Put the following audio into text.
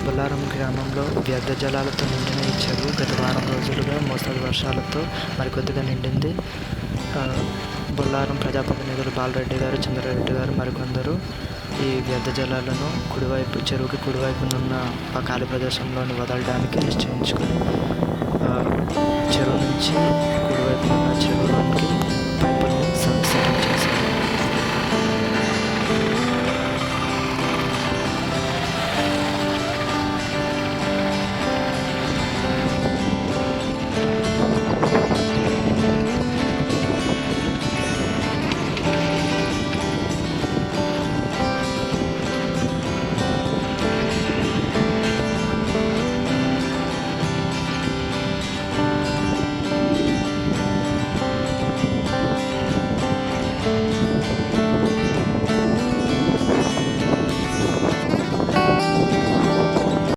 బొల్లారం గ్రామంలో వ్యర్థ జలాలతో నిండిన ఈ చెరువు గత వారం రోజులుగా మోస్తరు వర్షాలతో మరికొద్దిగా నిండింది. బొల్లారం ప్రజాప్రతినిధులు బాలరెడ్డి గారు, చంద్రారెడ్డి గారు మరికొందరు ఈ వ్యర్థ జలాలను చెరువుకి కుడివైపునున్న ఆ ఖాళీ ప్రదేశంలోని వదలడానికి నిశ్చయించుకొని చెరువు నుంచి కుడివైపునున్న చెరువులోనికి